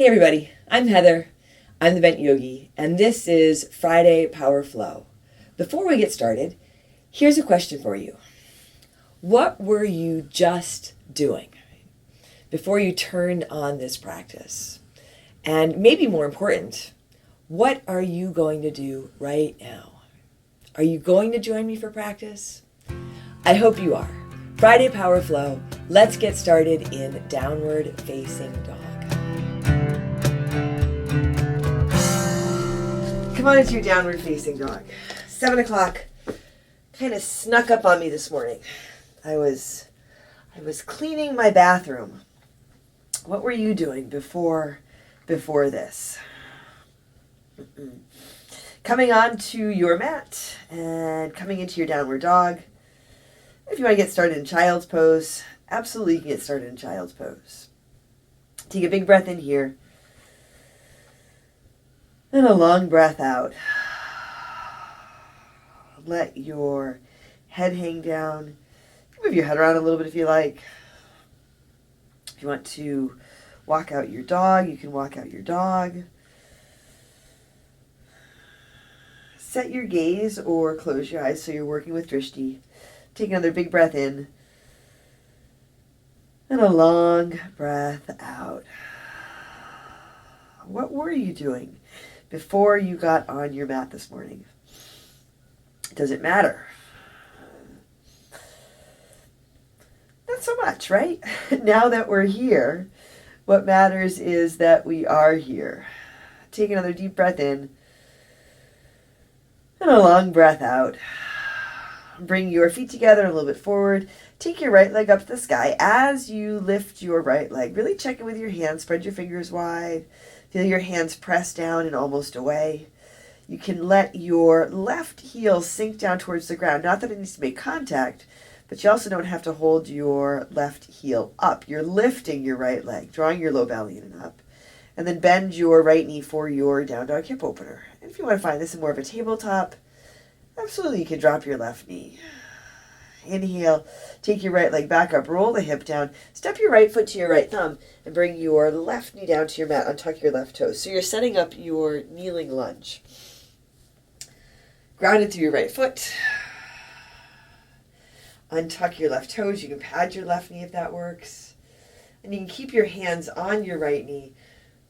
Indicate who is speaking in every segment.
Speaker 1: Hey everybody, I'm Heather. I'm the Bent Yogi, and this is Friday Power Flow. Before we get started, here's a question for you. What were you just doing before you turned on this practice? And maybe more important, what are you going to do right now? Are you going to join me for practice? I hope you are. Friday Power Flow, let's get started in downward facing dog. Come on into your downward facing dog. 7 o'clock kind of snuck up on me this morning. I was cleaning my bathroom. What were you doing before this? Coming onto your mat and coming into your downward dog. If you want to get started in child's pose, absolutely you can get started in child's pose. Take a big breath in here. And a long breath out. Let your head hang down. Move your head around a little bit if you like. If you want to walk out your dog, you can walk out your dog. Set your gaze or close your eyes so you're working with drishti. Take another big breath in. And a long breath out. What were you doing before you got on your mat this morning? Does it matter? Not so much, right? Now that we're here, what matters is that we are here. Take another deep breath in and a long breath out. Bring your feet together a little bit forward. Take your right leg up to the sky. As you lift your right leg, really check in with your hands. Spread your fingers wide. Feel your hands press down and almost away. You can let your left heel sink down towards the ground. Not that it needs to make contact, but you also don't have to hold your left heel up. You're lifting your right leg, drawing your low belly in and up. And then bend your right knee for your down dog hip opener. And if you want to find this in more of a tabletop, absolutely you can drop your left knee. Inhale, take your right leg back up, roll the hip down, step your right foot to your right thumb, and bring your left knee down to your mat, untuck your left toes. So you're setting up your kneeling lunge. Grounded through your right foot. Untuck your left toes. You can pad your left knee if that works. And you can keep your hands on your right knee,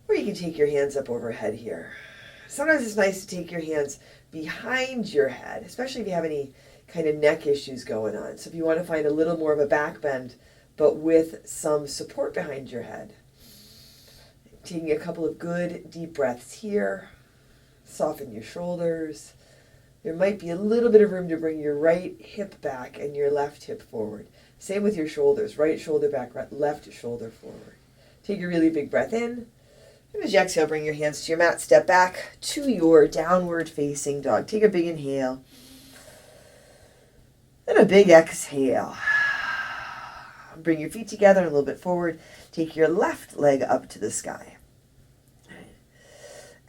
Speaker 1: or you can take your hands up overhead here. Sometimes it's nice to take your hands behind your head, especially if you have any kind of neck issues going on. So if you want to find a little more of a back bend, but with some support behind your head. Taking a couple of good deep breaths here. Soften your shoulders. There might be a little bit of room to bring your right hip back and your left hip forward. Same with your shoulders. Right shoulder back, left shoulder forward. Take a really big breath in. And as you exhale, bring your hands to your mat. Step back to your downward facing dog. Take a big inhale. And a big exhale. Bring your feet together a little bit forward. Take your left leg up to the sky.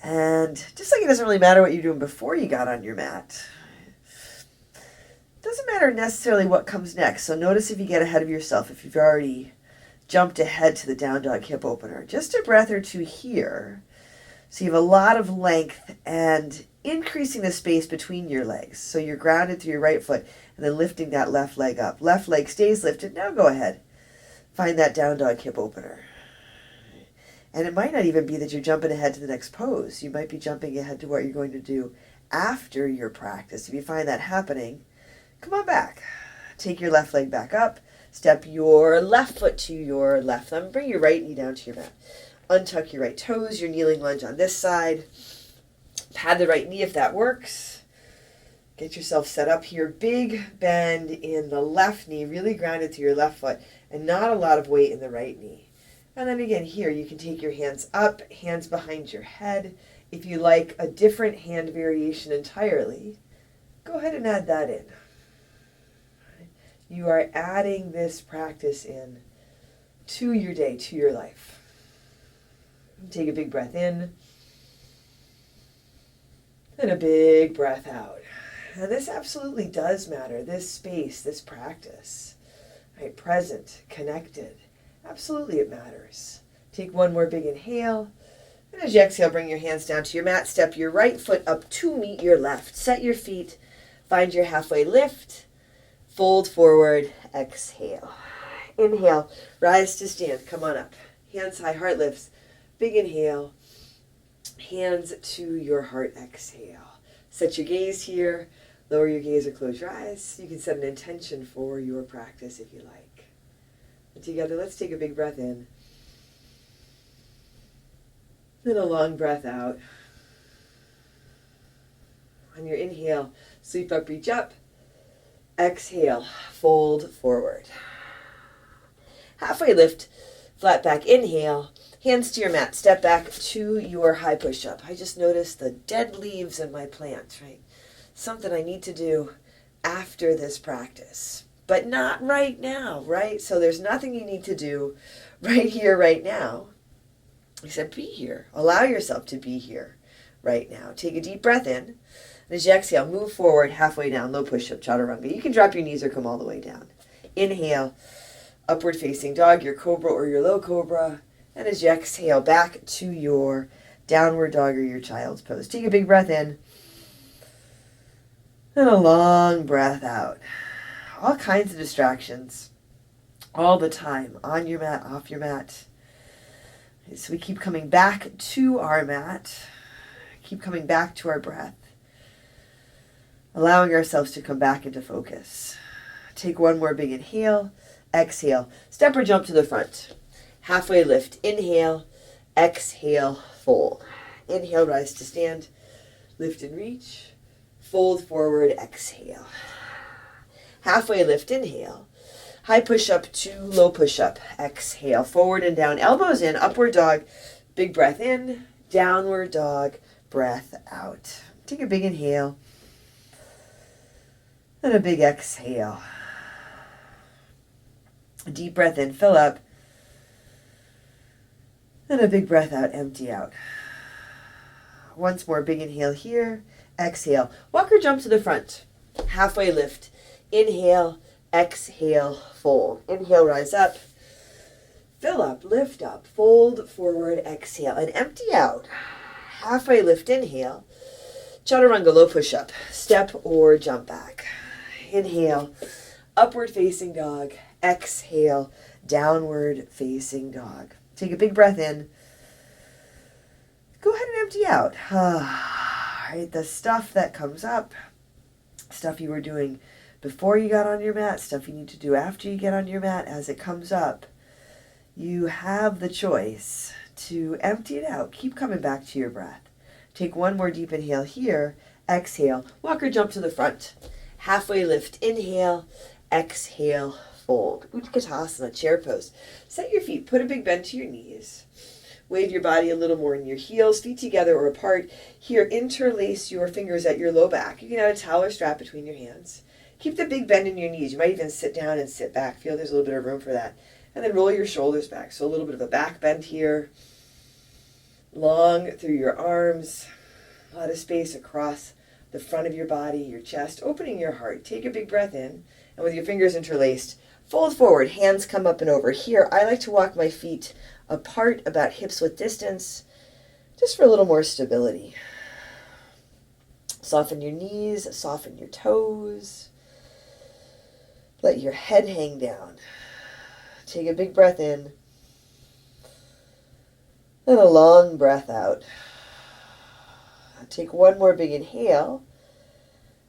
Speaker 1: And just like it doesn't really matter what you're doing before you got on your mat, it doesn't matter necessarily what comes next. So notice if you get ahead of yourself, if you've already jumped ahead to the down dog hip opener. Just a breath or two here. So you have a lot of length and increasing the space between your legs. So you're grounded through your right foot and then lifting that left leg up. Left leg stays lifted. Now go ahead. Find that down dog hip opener. And it might not even be that you're jumping ahead to the next pose. You might be jumping ahead to what you're going to do after your practice. If you find that happening, come on back. Take your left leg back up. Step your left foot to your left thumb. Bring your right knee down to your mat. Untuck your right toes. Your kneeling lunge on this side. Pad the right knee if that works. Get yourself set up here. Big bend in the left knee, really grounded through your left foot, and not a lot of weight in the right knee. And then again here, you can take your hands up, hands behind your head. If you like a different hand variation entirely, go ahead and add that in. You are adding this practice in to your day, to your life. Take a big breath in and a big breath out. And this absolutely does matter, this space, this practice. Right? Present, connected. Absolutely it matters. Take one more big inhale. And as you exhale, bring your hands down to your mat. Step your right foot up to meet your left. Set your feet. Find your halfway lift. Fold forward. Exhale. Inhale. Rise to stand. Come on up. Hands high. Heart lifts. Big inhale. Hands to your heart. Exhale. Set your gaze here. Lower your gaze or close your eyes. You can set an intention for your practice if you like. And together, let's take a big breath in. Then a long breath out. On your inhale, sweep up, reach up. Exhale, fold forward. Halfway lift, flat back, inhale. Hands to your mat, step back to your high push-up. I just noticed the dead leaves in my plant, right? Something I need to do after this practice, but not right now, right? So there's nothing you need to do right here, right now. Except be here. Allow yourself to be here right now. Take a deep breath in. And as you exhale, move forward halfway down. Low push-up, chaturanga. You can drop your knees or come all the way down. Inhale, upward facing dog, your cobra or your low cobra. And as you exhale, back to your downward dog or your child's pose. Take a big breath in. And a long breath out. All kinds of distractions. All the time. On your mat, off your mat. So we keep coming back to our mat, keep coming back to our breath, allowing ourselves to come back into focus. Take one more big inhale, exhale, step or jump to the front. Halfway lift, inhale, exhale, fold. Inhale, rise to stand, lift and reach, fold forward, exhale. Halfway lift, inhale. High push-up to low push-up. Exhale, forward and down. Elbows in, upward dog. Big breath in, downward dog, breath out. Take a big inhale. And a big exhale. A deep breath in, fill up. And a big breath out, empty out. Once more, big inhale here. Exhale. Walk or jump to the front. Halfway lift. Inhale. Exhale, fold. Inhale, rise up. Fill up, lift up, fold forward, exhale, and empty out. Halfway lift, inhale. Chaturanga, low push-up. Step or jump back. Inhale, upward facing dog. Exhale, downward facing dog. Take a big breath in. Go ahead and empty out. Right, the stuff that comes up, stuff you were doing before you got on your mat, stuff you need to do after you get on your mat, as it comes up, you have the choice to empty it out. Keep coming back to your breath. Take one more deep inhale here. Exhale. Walk or jump to the front. Halfway lift. Inhale. Exhale. Fold. Katasana, chair pose. Set your feet. Put a big bend to your knees. Wave your body a little more in your heels. Feet together or apart. Here, interlace your fingers at your low back. You can add a towel or strap between your hands. Keep the big bend in your knees. You might even sit down and sit back. Feel there's a little bit of room for that. And then roll your shoulders back. So a little bit of a back bend here. Long through your arms. A lot of space across the front of your body, your chest. Opening your heart. Take a big breath in. And with your fingers interlaced, fold forward. Hands come up and over. Here, I like to walk my feet apart, about hips width distance, just for a little more stability. Soften your knees. Soften your toes. Let your head hang down. Take a big breath in. And a long breath out. Take one more big inhale.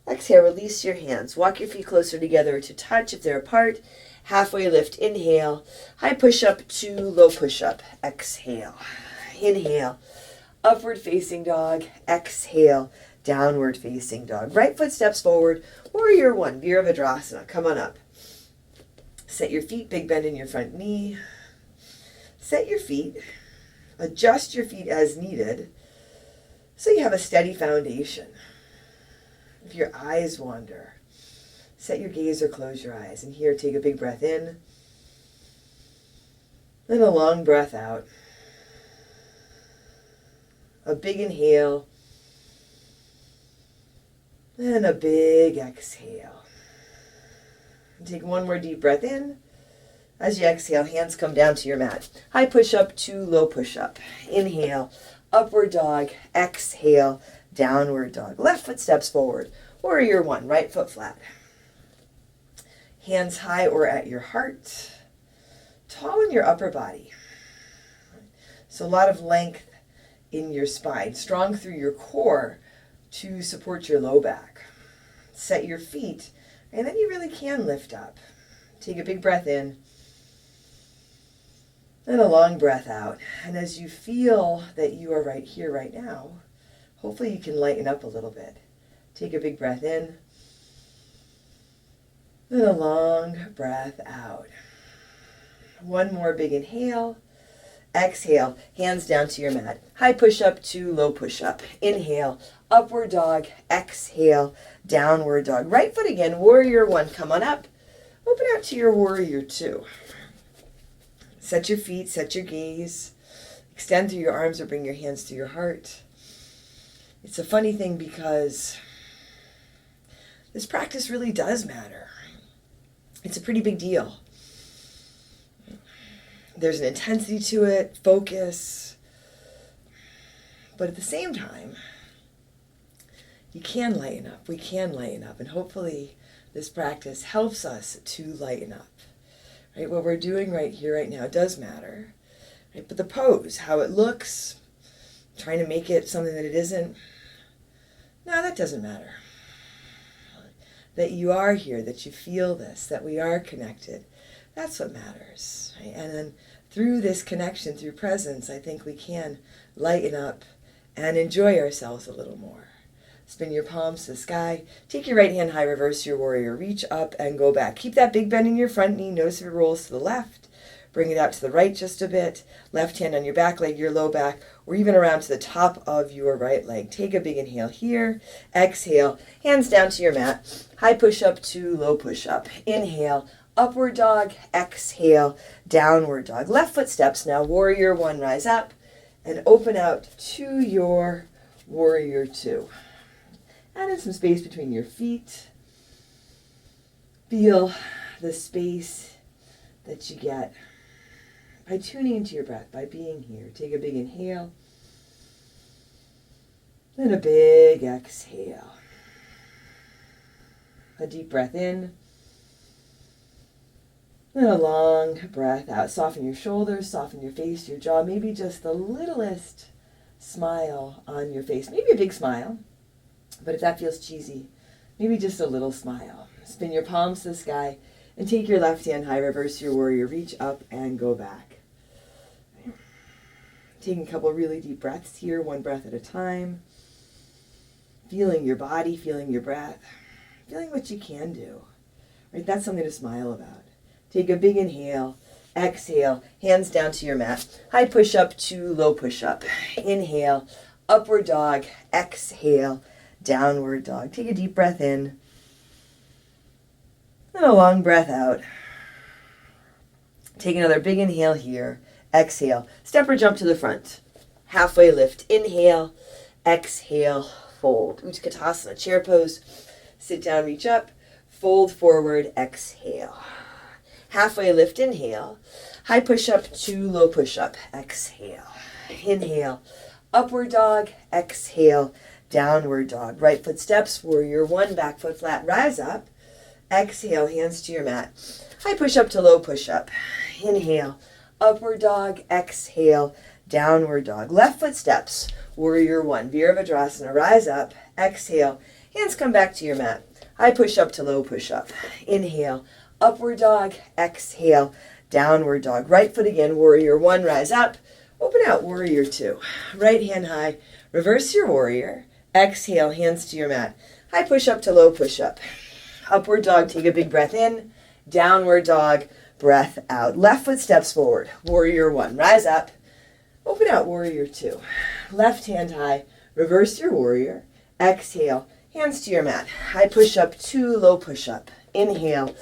Speaker 1: Exhale, release your hands. Walk your feet closer together to touch if they're apart. Halfway lift, inhale. High push-up to low push-up. Exhale. Inhale. Upward facing dog. Exhale. Downward facing dog. Right foot steps forward. Warrior one, Virabhadrasana. Come on up. Set your feet, big bend in your front knee. Set your feet. Adjust your feet as needed so you have a steady foundation. If your eyes wander, set your gaze or close your eyes. And here, take a big breath in. And a long breath out. A big inhale. And a big exhale. And take one more deep breath in. As you exhale, hands come down to your mat. High push-up to low push-up. Inhale, upward dog. Exhale, downward dog. Left foot steps forward. Warrior one, right foot flat. Hands high or at your heart. Tall in your upper body. So a lot of length in your spine. Strong through your core to support your low back. Set your feet, and then you really can lift up. Take a big breath in. And a long breath out. And as you feel that you are right here, right now, hopefully you can lighten up a little bit. Take a big breath in. And a long breath out. One more big inhale. Exhale, hands down to your mat. High push-up to low push-up. Inhale, upward dog. Exhale, downward dog. Right foot again, warrior one. Come on up. Open out to your warrior two. Set your feet, set your gaze. Extend through your arms or bring your hands to your heart. It's a funny thing because this practice really does matter. It's a pretty big deal. There's an intensity to it, focus. But at the same time, you can lighten up. We can lighten up. And hopefully this practice helps us to lighten up. Right? What we're doing right here, right now, does matter. Right? But the pose, how it looks, trying to make it something that it isn't, no, that doesn't matter. That you are here, that you feel this, that we are connected, that's what matters. Right? And then through this connection, through presence, I think we can lighten up and enjoy ourselves a little more. Spin your palms to the sky. Take your right hand high, reverse your warrior. Reach up and go back. Keep that big bend in your front knee. Notice if it rolls to the left. Bring it out to the right just a bit. Left hand on your back leg, your low back, or even around to the top of your right leg. Take a big inhale here. Exhale. Hands down to your mat. High push-up to low push-up. Inhale. Upward dog. Exhale. Downward dog. Left foot steps now. Warrior one. Rise up and open out to your warrior two. Add in some space between your feet. Feel the space that you get by tuning into your breath, by being here. Take a big inhale. Then a big exhale. A deep breath in. Then a long breath out. Soften your shoulders, soften your face, your jaw. Maybe just the littlest smile on your face. Maybe a big smile. But if that feels cheesy, maybe just a little smile. Spin your palms to the sky and take your left hand high, reverse your warrior, reach up and go back. Taking a couple really deep breaths here, one breath at a time. Feeling your body, feeling your breath, feeling what you can do. Right? That's something to smile about. Take a big inhale, exhale, hands down to your mat. High push-up to low push-up. Inhale, upward dog, exhale, downward dog. Take a deep breath in and a long breath out. Take another big inhale here. Exhale. Step or jump to the front. Halfway lift. Inhale. Exhale. Fold. Katasana. Chair pose. Sit down, reach up. Fold forward. Exhale. Halfway lift. Inhale. High push-up to low push-up. Exhale. Inhale. Upward dog. Exhale. Downward dog. Right foot steps. Warrior one. Back foot flat. Rise up. Exhale. Hands to your mat. High push-up to low push-up. Inhale. Upward dog. Exhale. Downward dog. Left foot steps. Warrior one. Virabhadrasana. Rise up. Exhale. Hands come back to your mat. High push-up to low push-up. Inhale. Upward dog. Exhale. Downward dog. Right foot again. Warrior one. Rise up. Open out. Warrior two. Right hand high. Reverse your warrior. Exhale, hands to your mat. High push-up to low push-up. Upward dog, take a big breath in. Downward dog, breath out. Left foot steps forward. Warrior one, rise up. Open out, warrior two. Left hand high, reverse your warrior. Exhale, hands to your mat. High push-up to low push-up. Inhale,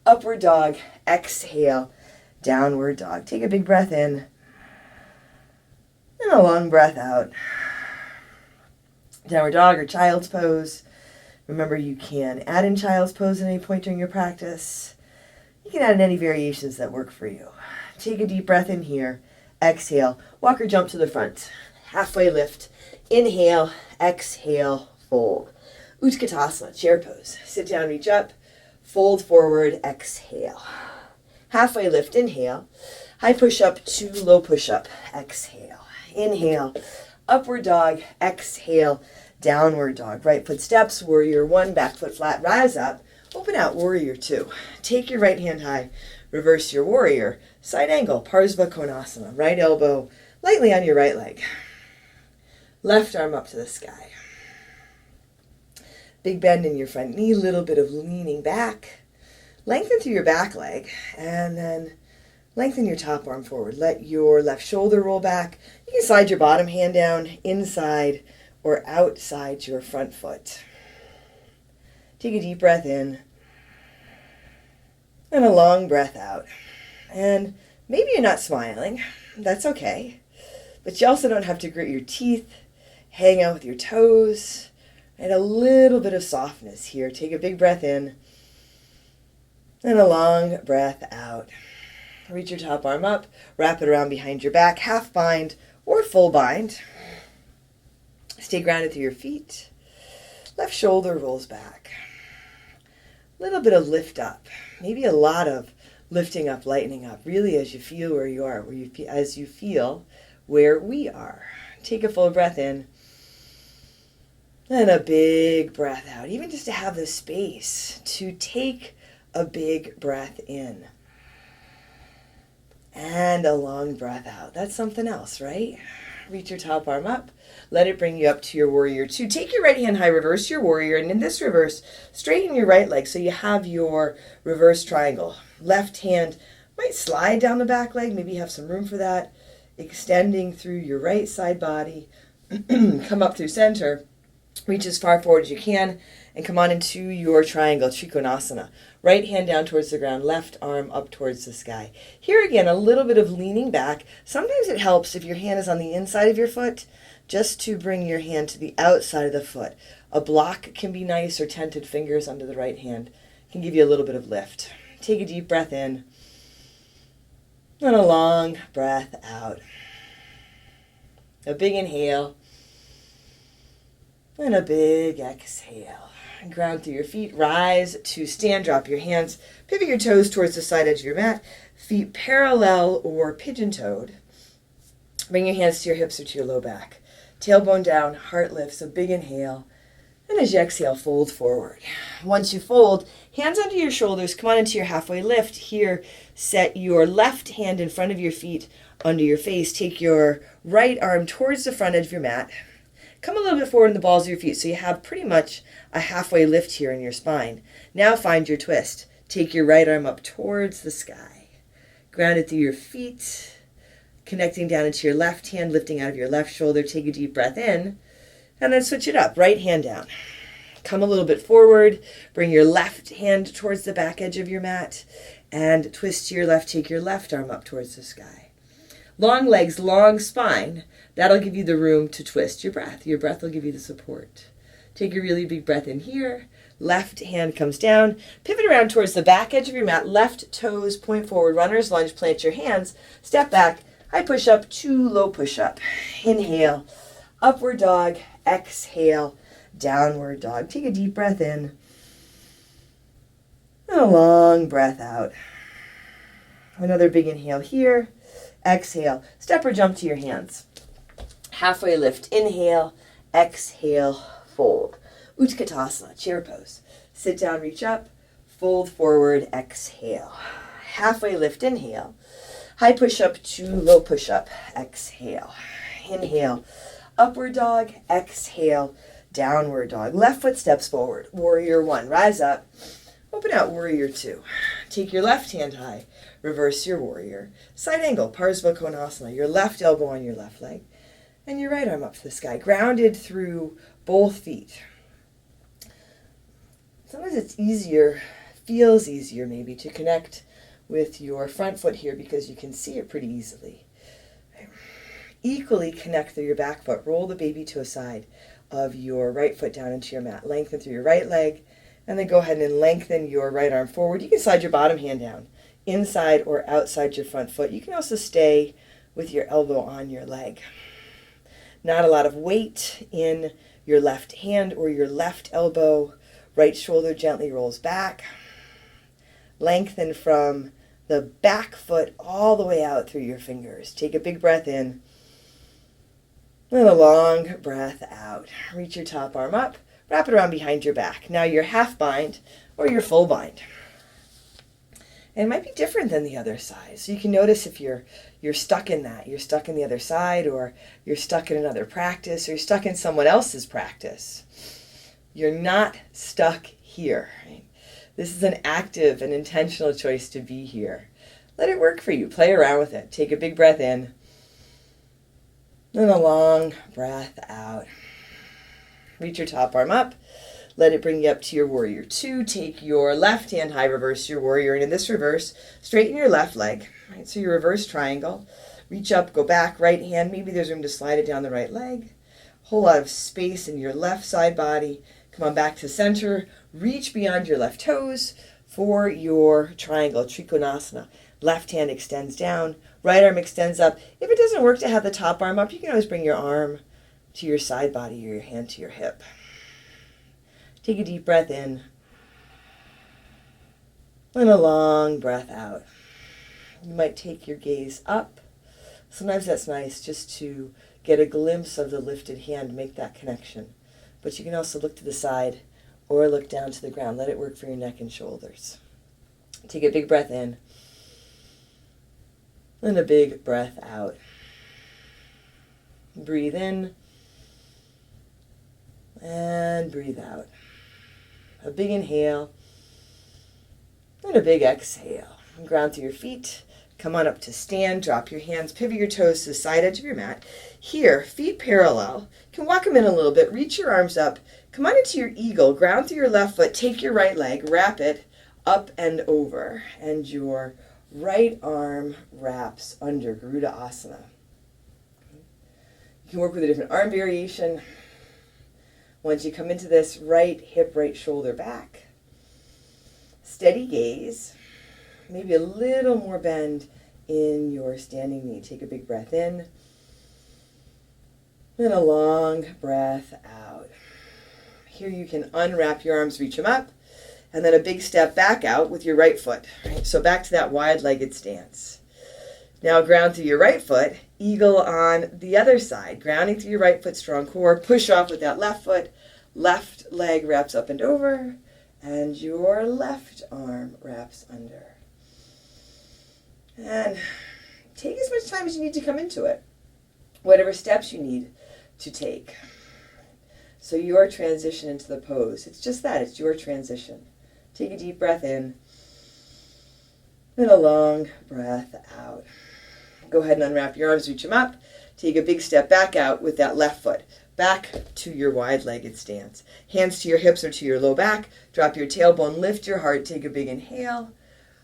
Speaker 1: upward dog. Exhale, downward dog. Take a big breath in. And a long breath out. Downward dog or child's pose. Remember, you can add in child's pose at any point during your practice. You can add in any variations that work for you. Take a deep breath in here. Exhale. Walk or jump to the front. Halfway lift. Inhale. Exhale. Fold. Utkatasana, chair pose. Sit down, reach up. Fold forward. Exhale. Halfway lift. Inhale. High push up to low push up. Exhale. Inhale. Upward dog. Exhale. Downward dog. Right foot steps. Warrior one. Back foot flat. Rise up. Open out. Warrior two. Take your right hand high. Reverse your warrior. Side angle. Parsva Konasana. Right elbow lightly on your right leg. Left arm up to the sky. Big bend in your front knee. Little bit of leaning back. Lengthen through your back leg. And then lengthen your top arm forward. Let your left shoulder roll back. You can slide your bottom hand down inside or outside your front foot. Take a deep breath in and a long breath out. And maybe you're not smiling. That's okay. But you also don't have to grit your teeth, hang out with your toes, and a little bit of softness here. Take a big breath in and a long breath out. Reach your top arm up, wrap it around behind your back, half bind or full bind. Stay grounded through your feet. Left shoulder rolls back. Little bit of lift up, maybe a lot of lifting up, lightening up, really as you feel where you are, as you feel where we are. Take a full breath in and a big breath out, even just to have the space to take a big breath in and a long breath out. That's something else, right? Reach your top arm up. Let it bring you up to your warrior two. Take your right hand high, reverse your warrior, and in this reverse, straighten your right leg so you have your reverse triangle. Left hand might slide down the back leg, maybe you have some room for that. Extending through your right side body. Come up through center. Reach as far forward as you can and come on into your triangle, Trikonasana. Right hand down towards the ground, left arm up towards the sky. Here again, a little bit of leaning back. Sometimes it helps if your hand is on the inside of your foot, just to bring your hand to the outside of the foot. A block can be nice, or tented fingers under the right hand can give you a little bit of lift. Take a deep breath in and a long breath out. A big inhale and a big exhale. Ground through your feet. Rise to stand. Drop your hands. Pivot your toes towards the side edge of your mat. Feet parallel or pigeon-toed. Bring your hands to your hips or to your low back. Tailbone down. Heart lifts. A big inhale. And as you exhale, fold forward. Once you fold, hands under your shoulders. Come on into your halfway lift. Here, set your left hand in front of your feet under your face. Take your right arm towards the front edge of your mat. Come a little bit forward in the balls of your feet so you have pretty much a halfway lift here in your spine. Now find your twist. Take your right arm up towards the sky. Ground it through your feet. Connecting down into your left hand, lifting out of your left shoulder. Take a deep breath in. And then switch it up. Right hand down. Come a little bit forward. Bring your left hand towards the back edge of your mat. And twist to your left. Take your left arm up towards the sky. Long legs, long spine. That'll give you the room to twist your breath. Your breath will give you the support. Take a really big breath in here. Left hand comes down. Pivot around towards the back edge of your mat. Left toes point forward. Runner's lunge. Plant your hands. Step back. High push up to low push up. Inhale. Upward dog. Exhale. Downward dog. Take a deep breath in. And a long breath out. Another big inhale here. Exhale. Step or jump to your hands. Halfway lift. Inhale. Exhale. Fold. Utkatasana, chair pose. Sit down, reach up. Fold forward. Exhale. Halfway lift. Inhale. High push up to low push up. Exhale. Inhale. Upward dog. Exhale. Downward dog. Left foot steps forward. Warrior one. Rise up. Open out. Warrior two. Take your left hand high. Reverse your warrior. Side angle. Parsva Konasana. Your left elbow on your left leg. And your right arm up to the sky. Grounded through both feet. Sometimes it's easier, feels easier maybe, to connect with your front foot here because you can see it pretty easily. Equally connect through your back foot. Roll the baby toe side of your right foot down into your mat. Lengthen through your right leg, and then go ahead and lengthen your right arm forward. You can slide your bottom hand down inside or outside your front foot. You can also stay with your elbow on your leg. Not a lot of weight in your left hand or your left elbow. Right shoulder gently rolls back. Lengthen from the back foot all the way out through your fingers. Take a big breath in and a long breath out. Reach your top arm up. Wrap it around behind your back. Now your half bind or your full bind. And it might be different than the other side. So you can notice if you're stuck in that. You're stuck in the other side, or you're stuck in another practice, or you're stuck in someone else's practice. You're not stuck here. Right? This is an active and intentional choice to be here. Let it work for you. Play around with it. Take a big breath in and a long breath out. Reach your top arm up. Let it bring you up to your warrior two. Take your left hand high, reverse your warrior. And in this reverse, straighten your left leg. Right? So your reverse triangle. Reach up, go back, right hand. Maybe there's room to slide it down the right leg. Whole lot of space in your left side body. Come on back to center. Reach beyond your left toes for your triangle, Trikonasana. Left hand extends down. Right arm extends up. If it doesn't work to have the top arm up, you can always bring your arm to your side body or your hand to your hip. Take a deep breath in and a long breath out. You might take your gaze up. Sometimes that's nice just to get a glimpse of the lifted hand, make that connection. But you can also look to the side or look down to the ground. Let it work for your neck and shoulders. Take a big breath in and a big breath out. Breathe in and breathe out. A big inhale and a big exhale. Ground through your feet. Come on up to stand. Drop your hands. Pivot your toes to the side edge of your mat. Here, feet parallel. You can walk them in a little bit. Reach your arms up. Come on into your eagle. Ground through your left foot. Take your right leg. Wrap it up and over. And your right arm wraps under Garuda Asana. You can work with a different arm variation. Once you come into this, right hip, right shoulder back. Steady gaze. Maybe a little more bend in your standing knee. Take a big breath in. And a long breath out. Here you can unwrap your arms, reach them up. And then a big step back out with your right foot. Right? So back to that wide-legged stance. Now ground through your right foot. Eagle on the other side. Grounding through your right foot, strong core. Push off with that left foot. Left leg wraps up and over. And your left arm wraps under. And take as much time as you need to come into it. Whatever steps you need to take. So your transition into the pose. It's just that. It's your transition. Take a deep breath in. And a long breath out. Go ahead and unwrap your arms, reach them up. Take a big step back out with that left foot. Back to your wide-legged stance. Hands to your hips or to your low back. Drop your tailbone, lift your heart, take a big inhale.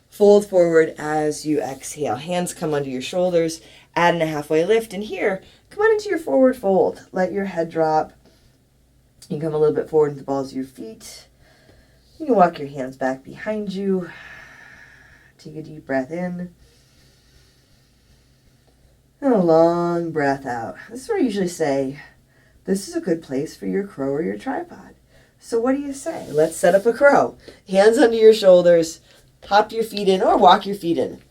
Speaker 1: Fold forward as you exhale. Hands come under your shoulders. Add in a halfway lift. And here, come on into your forward fold. Let your head drop. You can come a little bit forward into the balls of your feet. You can walk your hands back behind you. Take a deep breath in. And a long breath out. This is where I usually say, this is a good place for your crow or your tripod. So what do you say? Let's set up a crow. Hands under your shoulders. Hop your feet in or walk your feet in.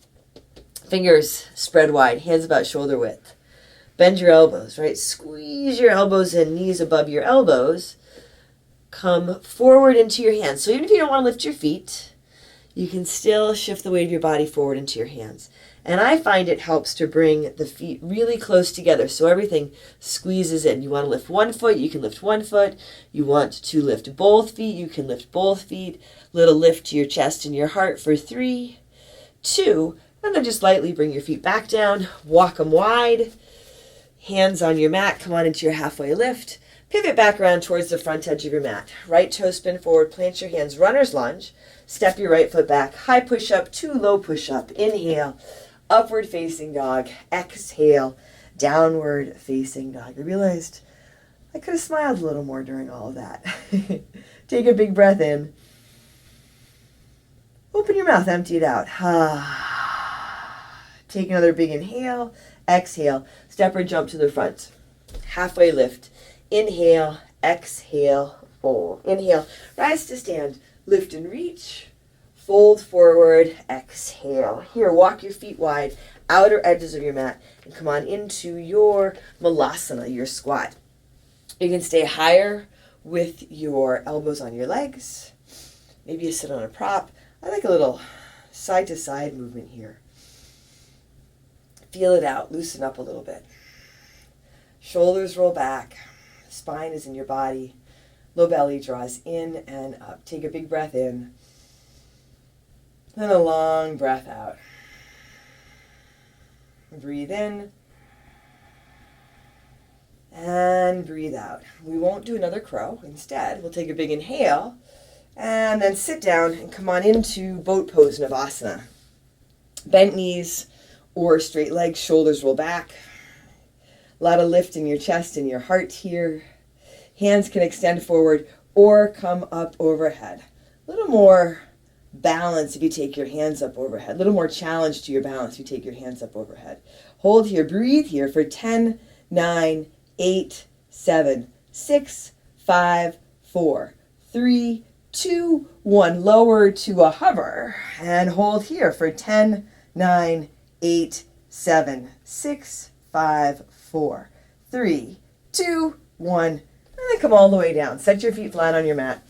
Speaker 1: Fingers spread wide. Hands about shoulder width. Bend your elbows, right? Squeeze your elbows in, knees above your elbows. Come forward into your hands. So even if you don't want to lift your feet, you can still shift the weight of your body forward into your hands. And I find it helps to bring the feet really close together so everything squeezes in. You want to lift one foot, you can lift one foot. You want to lift both feet, you can lift both feet. Little lift to your chest and your heart for 3, 2, and then just lightly bring your feet back down. Walk them wide. Hands on your mat, come on into your halfway lift. Pivot back around towards the front edge of your mat. Right toe spin forward, plant your hands, runner's lunge. Step your right foot back, high push up to low push up. Inhale. Upward facing dog. Exhale, downward facing dog. I realized I could have smiled a little more during all of that. Take a big breath in. Open your mouth, empty it out. Take another big inhale, exhale, step or jump to the front. Halfway lift. Inhale, exhale, fold. Inhale, rise to stand, lift and reach, fold forward, exhale. Here, walk your feet wide, outer edges of your mat, and come on into your Malasana, your squat. You can stay higher with your elbows on your legs. Maybe you sit on a prop. I like a little side-to-side movement here. Feel it out, loosen up a little bit. Shoulders roll back, spine is in your body, low belly draws in and up. Take a big breath in, then a long breath out. Breathe in, and breathe out. We won't do another crow. Instead, we'll take a big inhale, and then sit down and come on into boat pose, Navasana. Bent knees or straight legs, shoulders roll back. A lot of lift in your chest and your heart here. Hands can extend forward or come up overhead. A little more balance if you take your hands up overhead. A little more challenge to your balance if you take your hands up overhead. Hold here, breathe here for 10, 9, 8, 7, 6, 5, 4, 3, 2, 1. Lower to a hover and hold here for 10, 9, 8, 7, 6, 5, 4, 3, 2, 1. And then come all the way down. Set your feet flat on your mat.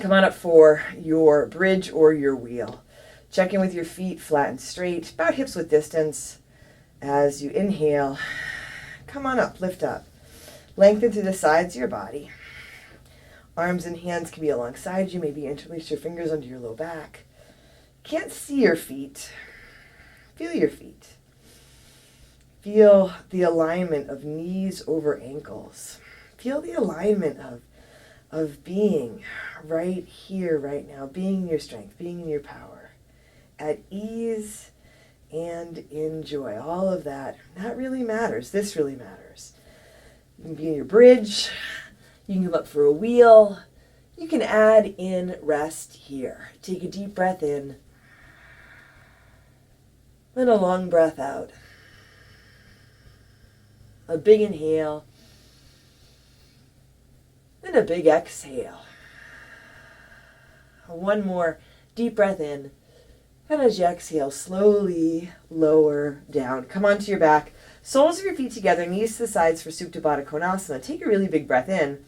Speaker 1: Come on up for your bridge or your wheel. Check in with your feet flat and straight, about hips width distance. As you inhale, come on up, lift up. Lengthen to the sides of your body. Arms and hands can be alongside you. Maybe interlace your fingers under your low back. Can't see your feet. Feel your feet. Feel the alignment of knees over ankles. Feel the alignment of being right here, right now, being in your strength, being in your power, at ease and in joy. All of that really matters. This really matters. You can be in your bridge. You can come up for a wheel. You can add in rest here. Take a deep breath in. Then a long breath out. A big inhale. Then a big exhale. One more deep breath in. And as you exhale, slowly lower down. Come onto your back. Soles of your feet together, knees to the sides for Supta Baddha Konasana. Take a really big breath in.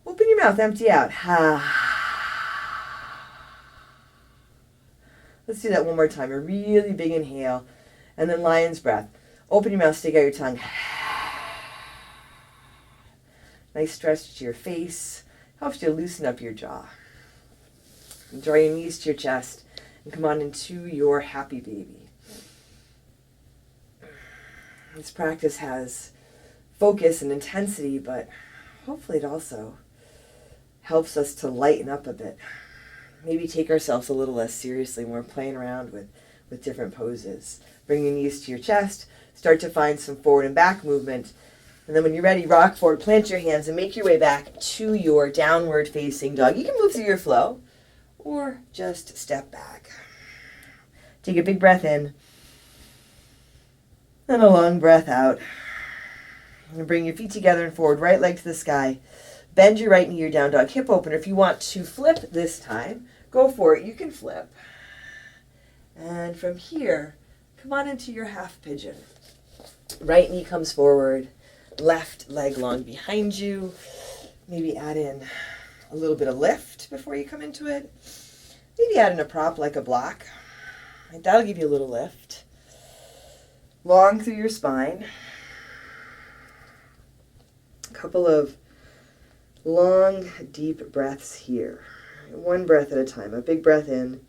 Speaker 1: Open your mouth, empty out. Let's do that one more time. A really big inhale. And then lion's breath. Open your mouth, stick out your tongue. Nice stretch to your face. Helps you loosen up your jaw. And draw your knees to your chest. And come on into your happy baby. This practice has focus and intensity, but hopefully it also helps us to lighten up a bit. Maybe take ourselves a little less seriously when we're playing around with different poses. Bring your knees to your chest. Start to find some forward and back movement. And then when you're ready, rock forward, plant your hands, and make your way back to your downward facing dog. You can move through your flow or just step back. Take a big breath in. And a long breath out. And bring your feet together and forward, right leg to the sky. Bend your right knee, your down dog, hip opener. If you want to flip this time, go for it. You can flip. And from here, come on into your half pigeon. Right knee comes forward, left leg long behind you. Maybe add in a little bit of lift before you come into it. Maybe add in a prop like a block. And that'll give you a little lift. Long through your spine. A couple of long, deep breaths here. One breath at a time. A big breath in.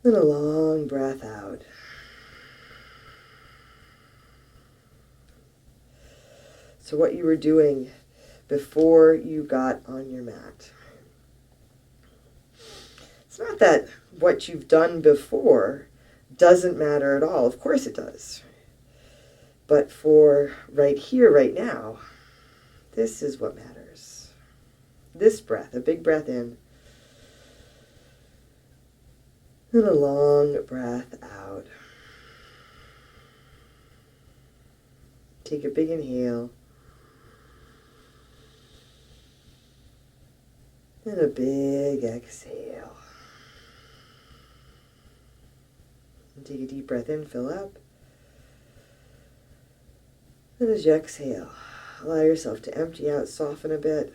Speaker 1: And a long breath out. So what you were doing before you got on your mat. It's not that what you've done before doesn't matter at all. Of course it does. But for right here, right now, this is what matters. this breath, a big breath in, and a long breath out. Take a big inhale, and a big exhale. And take a deep breath in, fill up. And as you exhale, allow yourself to empty out, soften a bit.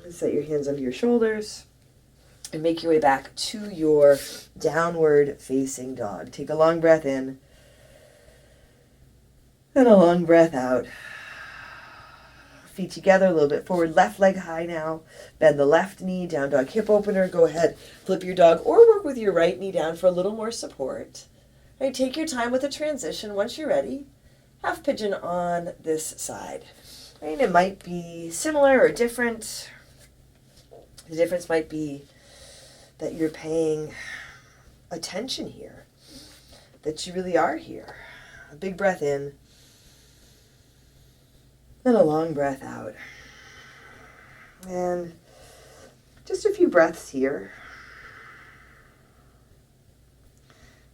Speaker 1: And set your hands under your shoulders and make your way back to your downward facing dog. Take a long breath in and a long breath out. Feet together, a little bit forward, left leg high now. Bend the left knee, down dog hip opener. Go ahead, flip your dog or work with your right knee down for a little more support. All right, take your time with the transition. Once you're ready, half pigeon on this side. All right, it might be similar or different. The difference might be that you're paying attention here, that you really are here. A big breath in. And a long breath out. And just a few breaths here.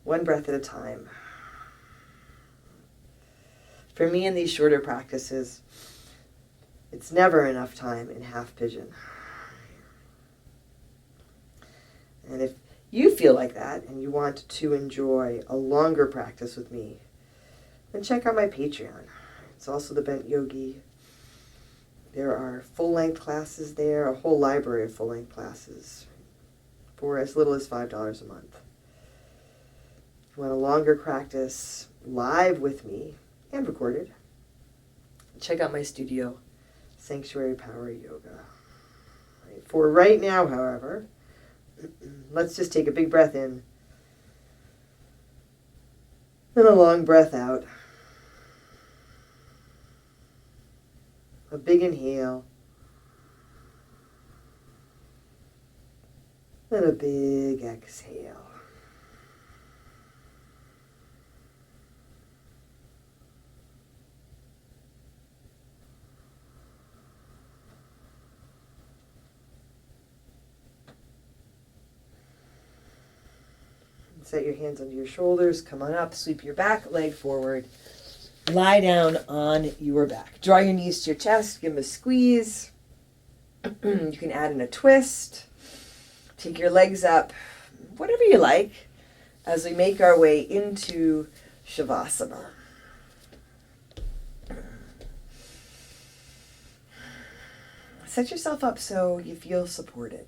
Speaker 1: One breath at a time. For me in these shorter practices, it's never enough time in half pigeon. And if you feel like that and you want to enjoy a longer practice with me, then check out my Patreon. It's also the Bent Yogi. There are full-length classes there, a whole library of full-length classes for as little as $5 a month. If you want a longer practice live with me and recorded, check out my studio, Sanctuary Power Yoga. For right now, however, let's just take a big breath in and a long breath out. A big inhale and a big exhale. And set your hands under your shoulders. Come on up. Sweep your back leg forward. Lie down on your back. Draw your knees to your chest. Give them a squeeze. You can add in a twist. Take your legs up, whatever you like, as we make our way into Shavasana. Set yourself up so you feel supported,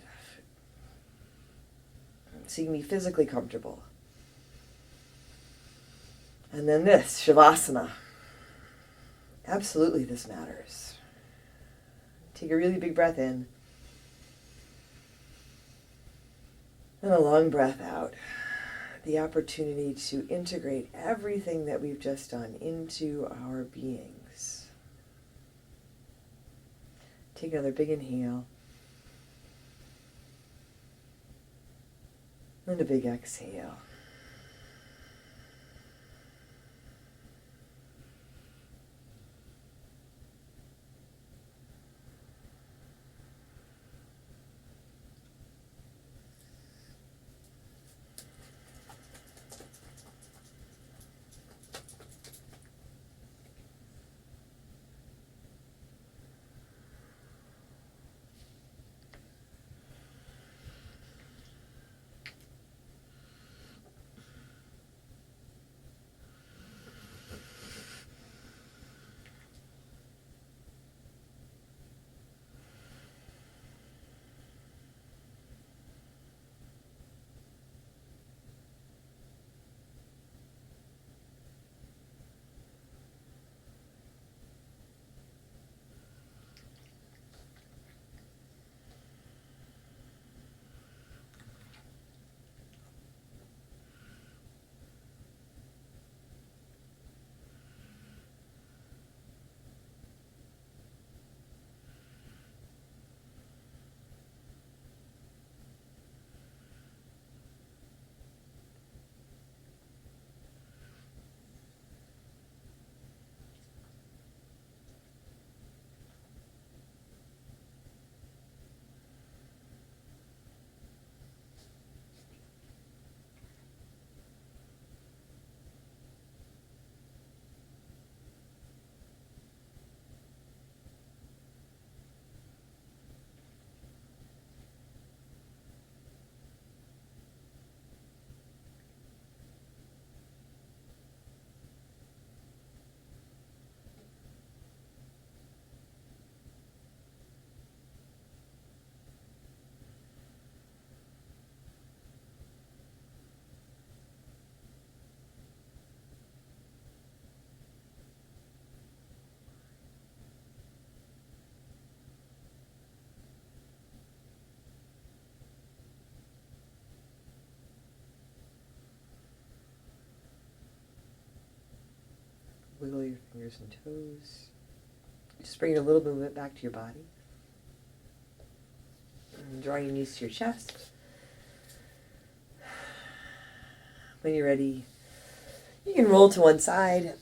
Speaker 1: so you can be physically comfortable. And then this, Shavasana. Absolutely, this matters. Take a really big breath in. And a long breath out. The opportunity to integrate everything that we've just done into our beings. Take another big inhale. And a big exhale. Wiggle your fingers and toes. Just bring a little movement back to your body. And draw your knees to your chest. When you're ready, you can roll to one side.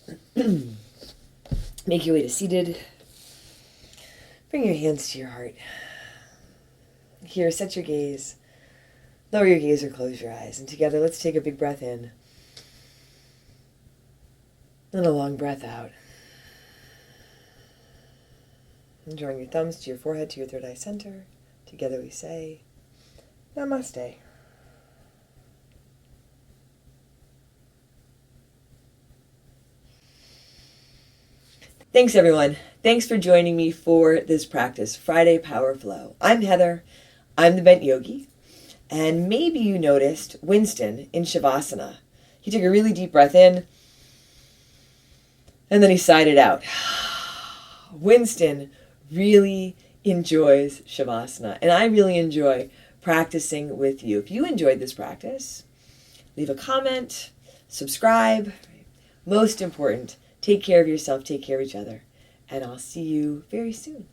Speaker 1: Make your way to seated. Bring your hands to your heart. Here, set your gaze. Lower your gaze or close your eyes. And together, let's take a big breath in. And a long breath out. And drawing your thumbs to your forehead, to your third eye center. Together we say, Namaste. Thanks, everyone. Thanks for joining me for this practice, Friday Power Flow. I'm Heather. I'm the Bent Yogi. And maybe you noticed Winston in Shavasana. He took a really deep breath in, and then he sighed it out. Winston really enjoys Shavasana, and I really enjoy practicing with you. If you enjoyed this practice, leave a comment, subscribe. Most important, take care of yourself, take care of each other, and I'll see you very soon.